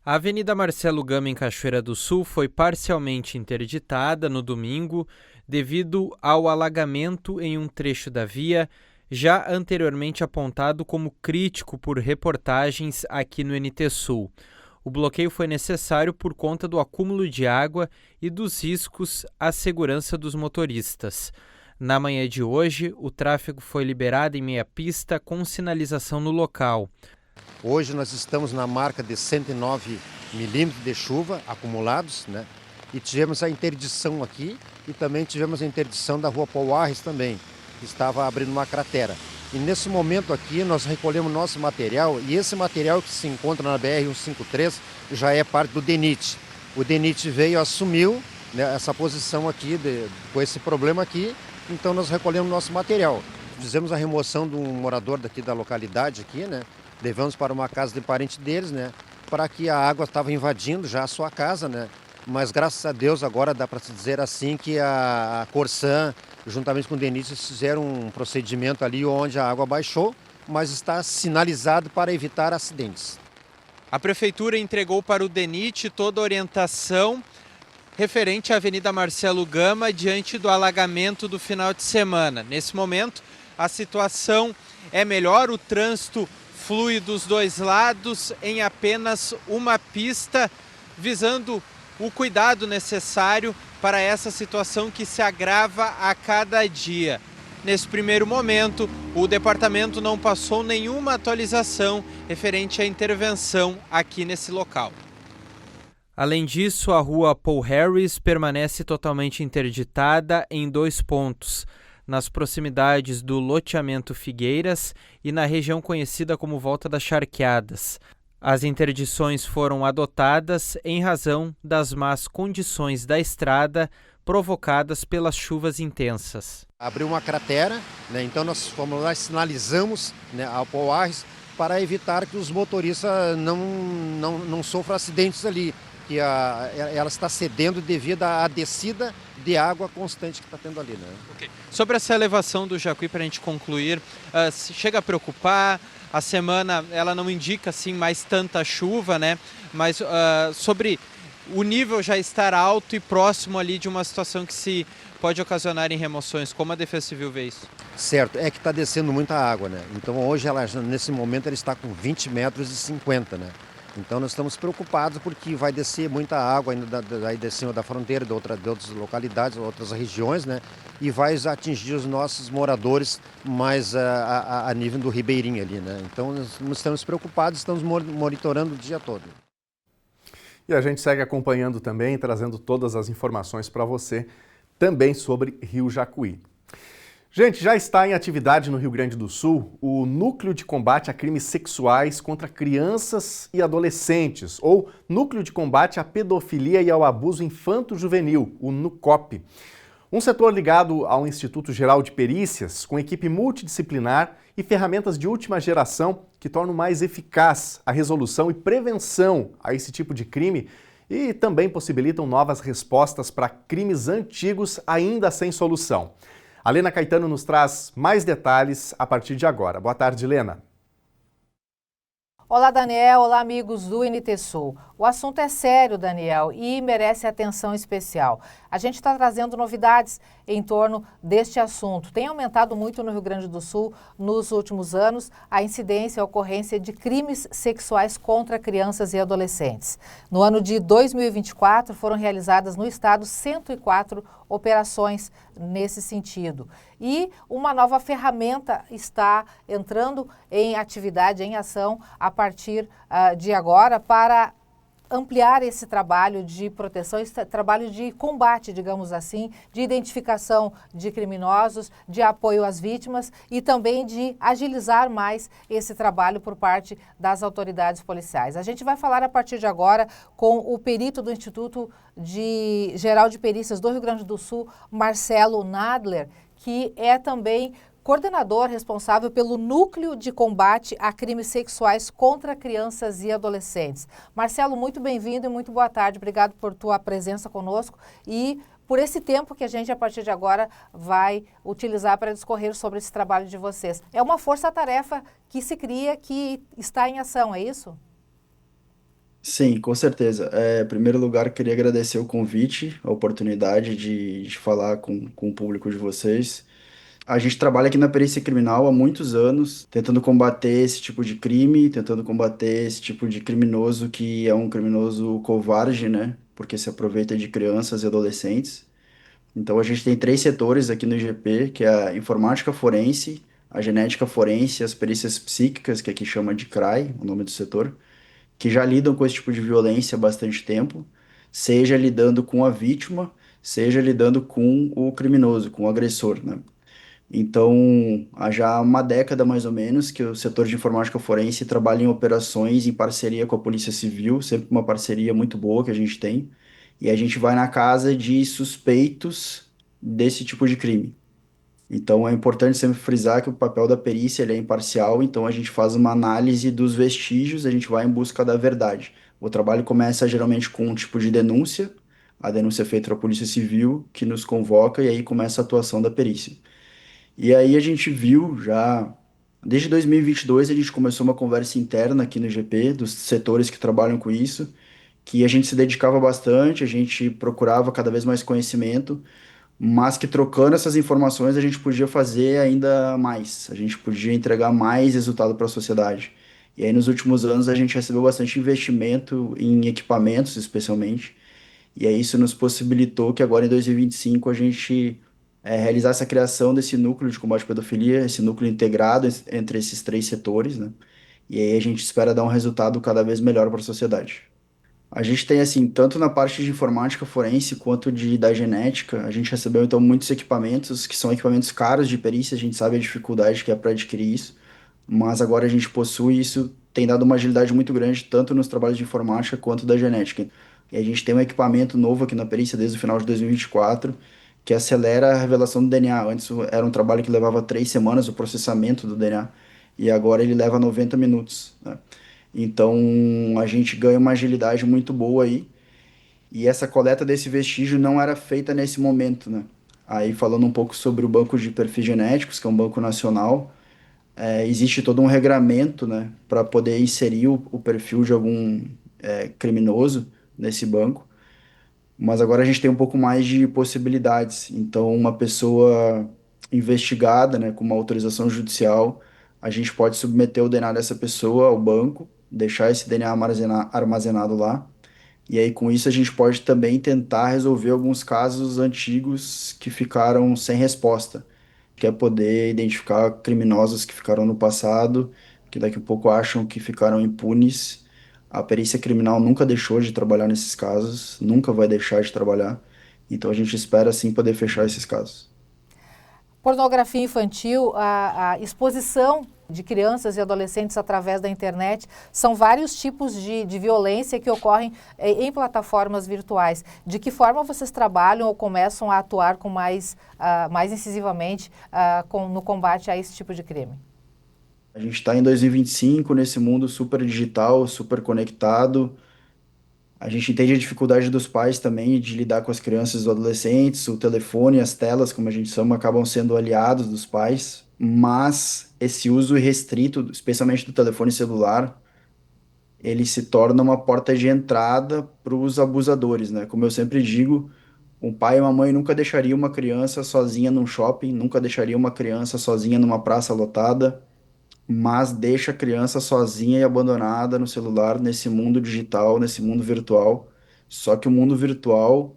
A Avenida Marcelo Gama, em Cachoeira do Sul, foi parcialmente interditada no domingo devido ao alagamento em um trecho da via, já anteriormente apontado como crítico por reportagens aqui no NT Sul. O bloqueio foi necessário por conta do acúmulo de água e dos riscos à segurança dos motoristas. Na manhã de hoje, o tráfego foi liberado em meia pista com sinalização no local. Hoje nós estamos na marca de 109 milímetros de chuva acumulados, né? E tivemos a interdição aqui e também tivemos a interdição da rua Paul Arres também, que estava abrindo uma cratera. E nesse momento aqui nós recolhemos nosso material e esse material que se encontra na BR-153 já é parte do DENIT. O DENIT veio, assumiu, né, essa posição aqui, com esse problema aqui, então nós recolhemos nosso material. Fizemos a remoção de um morador daqui da localidade, aqui, né? Levamos para uma casa de parente deles, né? Para que a água estava invadindo já a sua casa, né? Mas graças a Deus agora dá para se dizer assim que a Corsan, juntamente com o DENIT, fizeram um procedimento ali onde a água baixou, mas está sinalizado para evitar acidentes. A Prefeitura entregou para o DENIT toda a orientação referente à Avenida Marcelo Gama diante do alagamento do final de semana. Nesse momento, a situação é melhor, o trânsito flui dos dois lados em apenas uma pista, visando o cuidado necessário para essa situação que se agrava a cada dia. Nesse primeiro momento, o departamento não passou nenhuma atualização referente à intervenção aqui nesse local. Além disso, a rua Paul Harris permanece totalmente interditada em 2 pontos, nas proximidades do loteamento Figueiras e na região conhecida como Volta das Charqueadas. As interdições foram adotadas em razão das más condições da estrada provocadas pelas chuvas intensas. Abriu uma cratera, né? Então nós fomos lá e sinalizamos, né, a Paul Arres para evitar que os motoristas não sofram acidentes ali, que ela está cedendo devido à descida de água constante que está tendo ali, né? Okay. Sobre essa elevação do Jacuí, para a gente concluir, chega a preocupar? A semana ela não indica assim mais tanta chuva, né? Mas sobre o nível já estar alto e próximo ali de uma situação que se pode ocasionar em remoções, como a Defesa Civil vê isso? Certo, é que está descendo muita água, né? Então hoje, nesse momento, ela está com 20 metros e 50, né? Então nós estamos preocupados porque vai descer muita água ainda daí de cima da fronteira, de outras localidades, outras regiões, né? E vai atingir os nossos moradores mais a nível do Ribeirinho ali, né? Então nós estamos preocupados, estamos monitorando o dia todo. E a gente segue acompanhando também, trazendo todas as informações para você, também sobre Rio Jacuí. Gente, já está em atividade no Rio Grande do Sul o Núcleo de Combate a Crimes Sexuais contra Crianças e Adolescentes, ou Núcleo de Combate à Pedofilia e ao Abuso Infanto-Juvenil, o NUCOP. Um setor ligado ao Instituto Geral de Perícias, com equipe multidisciplinar e ferramentas de última geração que tornam mais eficaz a resolução e prevenção a esse tipo de crime e também possibilitam novas respostas para crimes antigos ainda sem solução. A Lena Caetano nos traz mais detalhes a partir de agora. Boa tarde, Lena. Olá, Daniel. Olá, amigos do NT Sul. O assunto é sério, Daniel, e merece atenção especial. A gente está trazendo novidades em torno deste assunto. Tem aumentado muito no Rio Grande do Sul nos últimos anos a incidência e a ocorrência de crimes sexuais contra crianças e adolescentes. No ano de 2024, foram realizadas no estado 104 operações nesse sentido. E uma nova ferramenta está entrando em atividade, em ação, a partir de agora, para ampliar esse trabalho de proteção, esse trabalho de combate, digamos assim, de identificação de criminosos, de apoio às vítimas e também de agilizar mais esse trabalho por parte das autoridades policiais. A gente vai falar a partir de agora com o perito do Instituto Geral de Perícias do Rio Grande do Sul, Marcelo Nadler, que é também coordenador responsável pelo Núcleo de Combate a Crimes Sexuais contra Crianças e Adolescentes. Marcelo, muito bem-vindo e muito boa tarde. Obrigado por tua presença conosco e por esse tempo que a gente, a partir de agora, vai utilizar para discorrer sobre esse trabalho de vocês. É uma força-tarefa que se cria, que está em ação, é isso? Sim, com certeza. Em primeiro lugar, queria agradecer o convite, a oportunidade de falar com o público de vocês. A gente trabalha aqui na perícia criminal há muitos anos, tentando combater esse tipo de crime, tentando combater esse tipo de criminoso que é um criminoso covarde, né? Porque se aproveita de crianças e adolescentes. Então a gente tem 3 setores aqui no IGP, que é a informática forense, a genética forense e as perícias psíquicas, que aqui chama de CRAI, o nome do setor, que já lidam com esse tipo de violência há bastante tempo, seja lidando com a vítima, seja lidando com o criminoso, com o agressor, né? Então, há já uma década mais ou menos que o setor de informática forense trabalha em operações em parceria com a Polícia Civil, sempre uma parceria muito boa que a gente tem, e a gente vai na casa de suspeitos desse tipo de crime. Então, é importante sempre frisar que o papel da perícia ele é imparcial, então a gente faz uma análise dos vestígios, a gente vai em busca da verdade. O trabalho começa geralmente com um tipo de denúncia, a denúncia é feita para a Polícia Civil, que nos convoca, e aí começa a atuação da perícia. E aí a gente viu já, desde 2022 a gente começou uma conversa interna aqui no GP, dos setores que trabalham com isso, que a gente se dedicava bastante, a gente procurava cada vez mais conhecimento, mas que trocando essas informações a gente podia fazer ainda mais, a gente podia entregar mais resultado para a sociedade. E aí nos últimos anos a gente recebeu bastante investimento em equipamentos, especialmente, e aí isso nos possibilitou que agora em 2025 a gente realizar essa criação desse núcleo de combate à pedofilia, esse núcleo integrado entre esses 3 setores, né? E aí a gente espera dar um resultado cada vez melhor para a sociedade. A gente tem, assim, tanto na parte de informática forense quanto da genética, a gente recebeu, então, muitos equipamentos, que são equipamentos caros de perícia, a gente sabe a dificuldade que é para adquirir isso, mas agora a gente possui isso, tem dado uma agilidade muito grande, tanto nos trabalhos de informática quanto da genética. E a gente tem um equipamento novo aqui na perícia desde o final de 2024, que acelera a revelação do DNA. Antes era um trabalho que levava 3 semanas, o processamento do DNA, e agora ele leva 90 minutos, né? Então a gente ganha uma agilidade muito boa aí, e essa coleta desse vestígio não era feita nesse momento, né? Aí falando um pouco sobre o banco de perfis genéticos, que é um banco nacional, existe todo um regramento, né, para poder inserir o perfil de algum criminoso nesse banco. Mas agora a gente tem um pouco mais de possibilidades. Então, uma pessoa investigada, né, com uma autorização judicial, a gente pode submeter o DNA dessa pessoa ao banco, deixar esse DNA armazenado lá. E aí, com isso, a gente pode também tentar resolver alguns casos antigos que ficaram sem resposta, que é poder identificar criminosos que ficaram no passado, que daqui a pouco acham que ficaram impunes. A perícia criminal nunca deixou de trabalhar nesses casos, nunca vai deixar de trabalhar. Então a gente espera sim poder fechar esses casos. Pornografia infantil, a exposição de crianças e adolescentes através da internet, são vários tipos de violência que ocorrem em plataformas virtuais. De que forma vocês trabalham ou começam a atuar com mais incisivamente no combate a esse tipo de crime? A gente está em 2025, nesse mundo super digital, super conectado. A gente entende a dificuldade dos pais também de lidar com as crianças e os adolescentes. O telefone, as telas, como a gente chama, acabam sendo aliados dos pais. Mas esse uso irrestrito, especialmente do telefone celular, ele se torna uma porta de entrada para os abusadores, né? Como eu sempre digo, um pai e uma mãe nunca deixaria uma criança sozinha num shopping, nunca deixaria uma criança sozinha numa praça lotada, mas deixa a criança sozinha e abandonada no celular, nesse mundo digital, nesse mundo virtual. Só que o mundo virtual,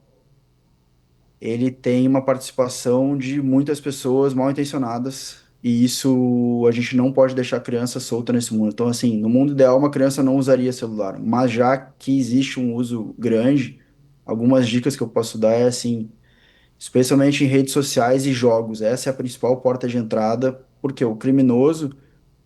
ele tem uma participação de muitas pessoas mal intencionadas E isso a gente não pode deixar a criança solta nesse mundo. Então, assim, no mundo ideal, uma criança não usaria celular. Mas já que existe um uso grande, algumas dicas que eu posso dar é assim, especialmente em redes sociais e jogos. Essa é a principal porta de entrada, porque o criminoso,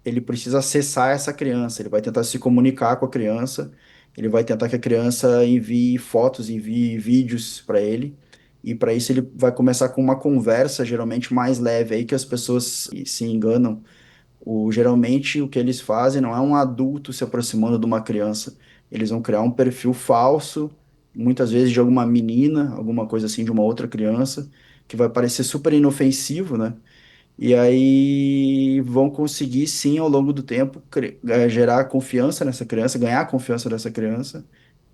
ele precisa acessar essa criança, ele vai tentar se comunicar com a criança, ele vai tentar que a criança envie fotos, envie vídeos para ele, e para isso ele vai começar com uma conversa geralmente mais leve, aí que as pessoas se enganam. Geralmente o que eles fazem não é um adulto se aproximando de uma criança, eles vão criar um perfil falso, muitas vezes de alguma menina, alguma coisa assim, de uma outra criança, que vai parecer super inofensivo, né? E aí vão conseguir, sim, ao longo do tempo, gerar confiança nessa criança, ganhar a confiança dessa criança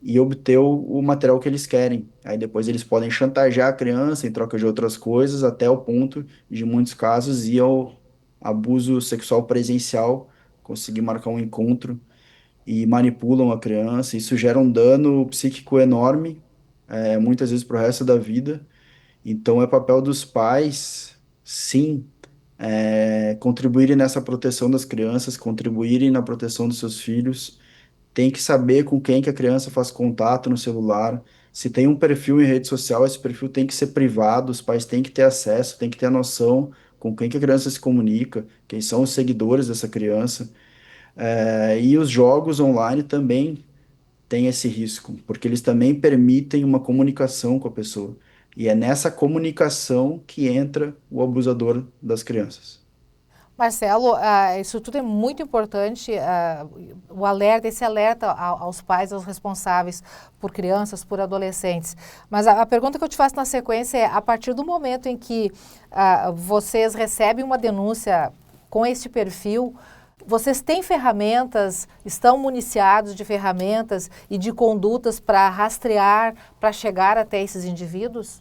e obter o material que eles querem. Aí depois eles podem chantagear a criança em troca de outras coisas, até o ponto de, em muitos casos, ir ao abuso sexual presencial, conseguir marcar um encontro e manipulam a criança. Isso gera um dano psíquico enorme, muitas vezes para o resto da vida. Então é papel dos pais, sim, contribuírem nessa proteção das crianças, contribuírem na proteção dos seus filhos. Tem que saber com quem que a criança faz contato no celular. Se tem um perfil em rede social, esse perfil tem que ser privado, os pais têm que ter acesso, têm que ter a noção com quem que a criança se comunica, quem são os seguidores dessa criança. E os jogos online também têm esse risco, porque eles também permitem uma comunicação com a pessoa. E é nessa comunicação que entra o abusador das crianças. Marcelo, isso tudo é muito importante, o alerta, esse alerta aos pais, aos responsáveis por crianças, por adolescentes. Mas a pergunta que eu te faço na sequência é, a partir do momento em que vocês recebem uma denúncia com este perfil, vocês têm ferramentas, estão municiados de ferramentas e de condutas para rastrear, para chegar até esses indivíduos?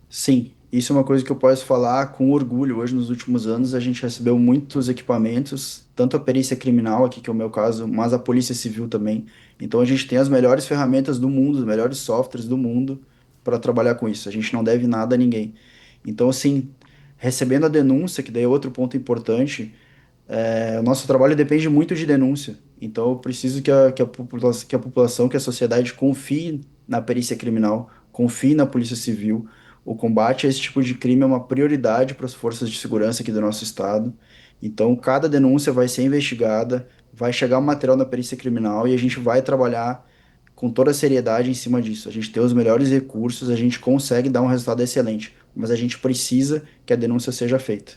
Sim, isso é uma coisa que eu posso falar com orgulho. Hoje, nos últimos anos, a gente recebeu muitos equipamentos, tanto a perícia criminal, aqui que é o meu caso, mas a Polícia Civil também. Então, a gente tem as melhores ferramentas do mundo, os melhores softwares do mundo para trabalhar com isso. A gente não deve nada a ninguém. Então, assim, recebendo a denúncia, que daí é outro ponto importante, o nosso trabalho depende muito de denúncia. Então, eu preciso que a população, que a sociedade confie na perícia criminal, confie na Polícia Civil. O combate a esse tipo de crime é uma prioridade para as forças de segurança aqui do nosso estado. Então, cada denúncia vai ser investigada, vai chegar o material na perícia criminal e a gente vai trabalhar com toda a seriedade em cima disso. A gente tem os melhores recursos, a gente consegue dar um resultado excelente, mas a gente precisa que a denúncia seja feita.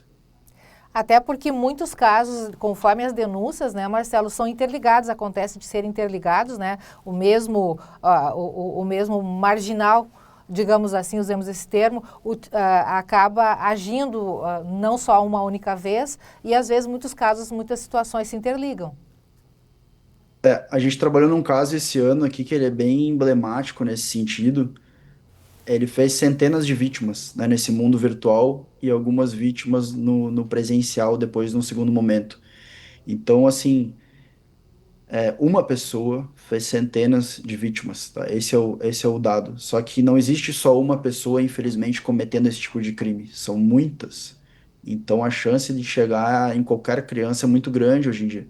Até porque muitos casos, conforme as denúncias, né, Marcelo, são interligados, acontece de serem interligados, né, o mesmo marginal, digamos assim, usemos esse termo, acaba agindo não só uma única vez e às vezes muitos casos, muitas situações se interligam. A gente trabalhou num caso esse ano aqui que ele é bem emblemático nesse sentido. Ele fez centenas de vítimas, né, nesse mundo virtual e algumas vítimas no presencial depois num segundo momento. Então, assim, uma pessoa fez centenas de vítimas, tá? Esse é o dado. Só que não existe só uma pessoa, infelizmente, cometendo esse tipo de crime. São muitas. Então, a chance de chegar em qualquer criança é muito grande hoje em dia.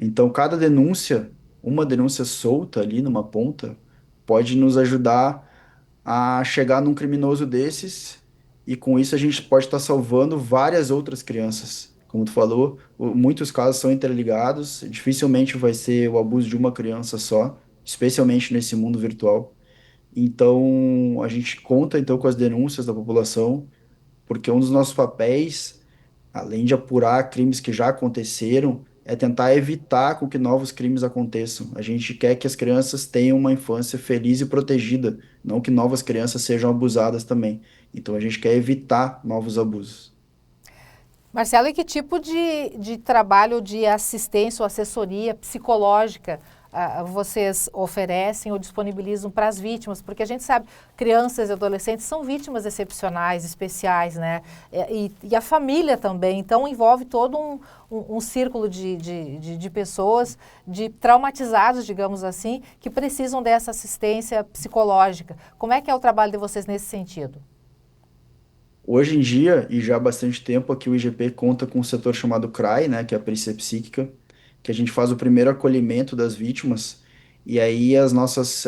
Então, cada denúncia, uma denúncia solta ali numa ponta, pode nos ajudar a chegar num criminoso desses, e com isso a gente pode estar salvando várias outras crianças. Como tu falou, muitos casos são interligados, dificilmente vai ser o abuso de uma criança só, especialmente nesse mundo virtual. Então, a gente conta então com as denúncias da população, porque um dos nossos papéis, além de apurar crimes que já aconteceram, é tentar evitar com que novos crimes aconteçam. A gente quer que as crianças tenham uma infância feliz e protegida, não que novas crianças sejam abusadas também. Então a gente quer evitar novos abusos. Marcelo, e que tipo de trabalho de assistência ou assessoria psicológica vocês oferecem ou disponibilizam para as vítimas? Porque a gente sabe, crianças e adolescentes são vítimas excepcionais, especiais, né? E a família também, então envolve todo um círculo de pessoas, de traumatizados, digamos assim, que precisam dessa assistência psicológica. Como é que é o trabalho de vocês nesse sentido? Hoje em dia, e já há bastante tempo, aqui o IGP conta com um setor chamado CRAI, né, que é a Perícia Psíquica, que a gente faz o primeiro acolhimento das vítimas, e aí as nossas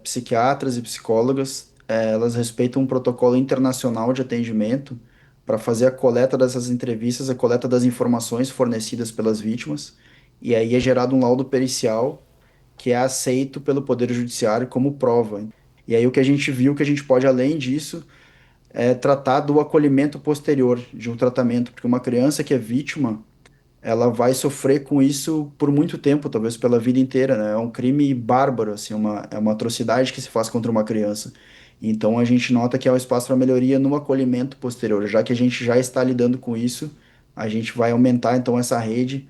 psiquiatras e psicólogas, elas respeitam um protocolo internacional de atendimento para fazer a coleta dessas entrevistas, a coleta das informações fornecidas pelas vítimas, e aí é gerado um laudo pericial que é aceito pelo Poder Judiciário como prova. E aí o que a gente viu que a gente pode, além disso, tratar do acolhimento posterior de um tratamento, porque uma criança que é vítima, ela vai sofrer com isso por muito tempo, talvez pela vida inteira, né? É um crime bárbaro, assim, é uma atrocidade que se faz contra uma criança. Então a gente nota que há um espaço para melhoria no acolhimento posterior, já que a gente já está lidando com isso, a gente vai aumentar então essa rede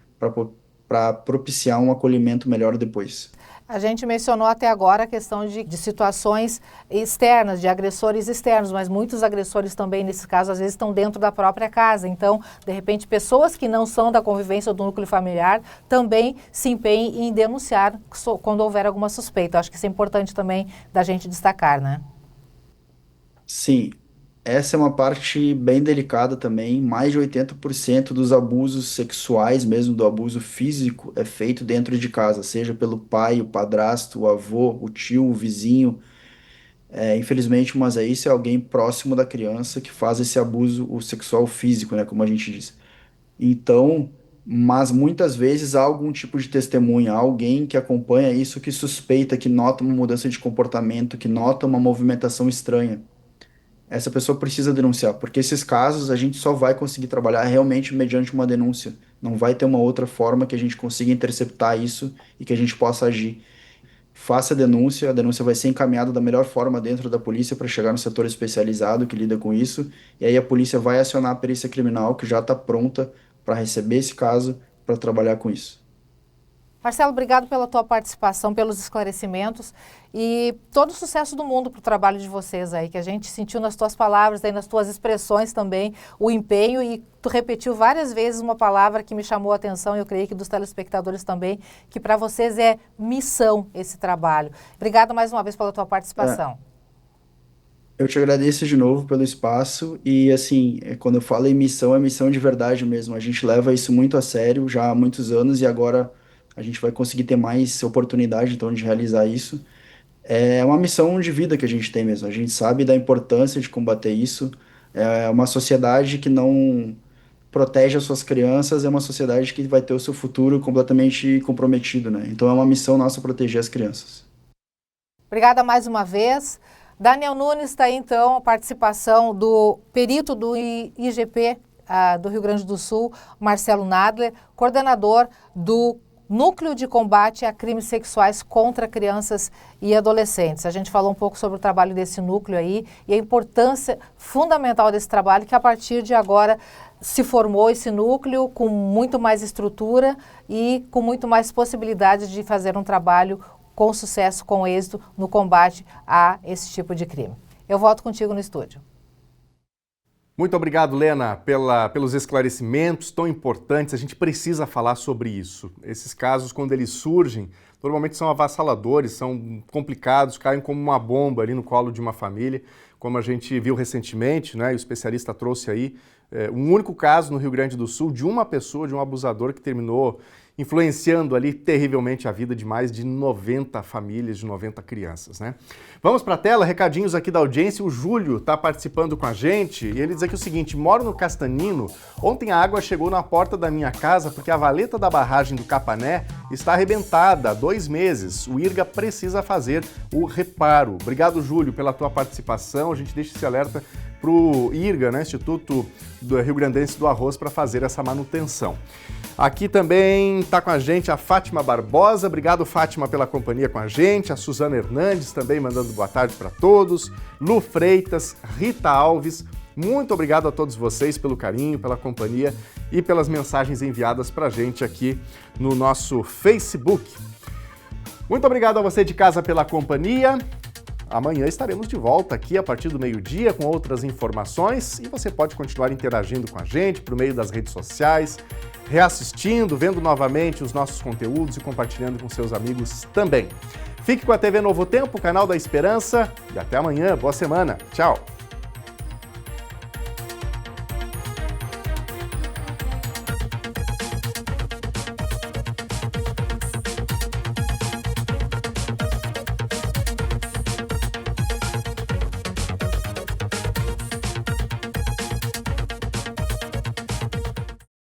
para propiciar um acolhimento melhor depois. A gente mencionou até agora a questão de situações externas, de agressores externos, mas muitos agressores também, nesse caso, às vezes estão dentro da própria casa. Então, de repente, pessoas que não são da convivência do núcleo familiar também se empenhem em denunciar quando houver alguma suspeita. Acho que isso é importante também da gente destacar, né? Sim, essa é uma parte bem delicada também. Mais de 80% dos abusos sexuais, mesmo do abuso físico, é feito dentro de casa, seja pelo pai, o padrasto, o avô, o tio, o vizinho. Infelizmente, mas isso é alguém próximo da criança que faz esse abuso o sexual físico, né, como a gente diz. Então, mas muitas vezes há algum tipo de testemunha, há alguém que acompanha isso, que suspeita, que nota uma mudança de comportamento, que nota uma movimentação estranha. Essa pessoa precisa denunciar, porque esses casos a gente só vai conseguir trabalhar realmente mediante uma denúncia. Não vai ter uma outra forma que a gente consiga interceptar isso e que a gente possa agir. Faça a denúncia vai ser encaminhada da melhor forma dentro da polícia para chegar no setor especializado que lida com isso, e aí a polícia vai acionar a perícia criminal, que já está pronta para receber esse caso, para trabalhar com isso. Marcelo, obrigado pela tua participação, pelos esclarecimentos e todo o sucesso do mundo para o trabalho de vocês aí, que a gente sentiu nas tuas palavras, aí nas tuas expressões também, o empenho, e tu repetiu várias vezes uma palavra que me chamou a atenção, e eu creio que dos telespectadores também, que para vocês é missão esse trabalho. Obrigado mais uma vez pela tua participação. Eu te agradeço de novo pelo espaço e, assim, quando eu falo em missão, é missão de verdade mesmo. A gente leva isso muito a sério já há muitos anos e agora a gente vai conseguir ter mais oportunidade, então, de realizar isso. É uma missão de vida que a gente tem mesmo. A gente sabe da importância de combater isso. É uma sociedade que não protege as suas crianças, é uma sociedade que vai ter o seu futuro completamente comprometido, né? Então, é uma missão nossa proteger as crianças. Obrigada mais uma vez. Daniel Nunes está aí, então, a participação do perito do IGP do Rio Grande do Sul, Marcelo Nadler, coordenador do Núcleo de Combate a Crimes Sexuais contra Crianças e Adolescentes. A gente falou um pouco sobre o trabalho desse núcleo aí e a importância fundamental desse trabalho, que a partir de agora se formou esse núcleo com muito mais estrutura e com muito mais possibilidade de fazer um trabalho com sucesso, com êxito no combate a esse tipo de crime. Eu volto contigo no estúdio. Muito obrigado, Lena, pelos esclarecimentos tão importantes. A gente precisa falar sobre isso. Esses casos, quando eles surgem, normalmente são avassaladores, são complicados, caem como uma bomba ali no colo de uma família, como a gente viu recentemente, né? O especialista trouxe aí um único caso no Rio Grande do Sul de uma pessoa, de um abusador que terminou influenciando ali terrivelmente a vida de mais de 90 famílias, de 90 crianças, né? Vamos para a tela, recadinhos aqui da audiência. O Júlio está participando com a gente e ele diz aqui o seguinte: moro no Castanino, ontem a água chegou na porta da minha casa porque a valeta da barragem do Capané está arrebentada há 2 meses. O IRGA precisa fazer o reparo. Obrigado, Júlio, pela tua participação. A gente deixa esse alerta para o IRGA, né, Instituto do Rio Grandense do Arroz, para fazer essa manutenção. Aqui também está com a gente a Fátima Barbosa. Obrigado, Fátima, pela companhia com a gente. A Suzana Hernandes também mandando boa tarde para todos. Lu Freitas, Rita Alves. Muito obrigado a todos vocês pelo carinho, pela companhia e pelas mensagens enviadas para a gente aqui no nosso Facebook. Muito obrigado a você de casa pela companhia. Amanhã estaremos de volta aqui a partir do meio-dia com outras informações e você pode continuar interagindo com a gente por meio das redes sociais, reassistindo, vendo novamente os nossos conteúdos e compartilhando com seus amigos também. Fique com a TV Novo Tempo, canal da Esperança, e até amanhã. Boa semana. Tchau!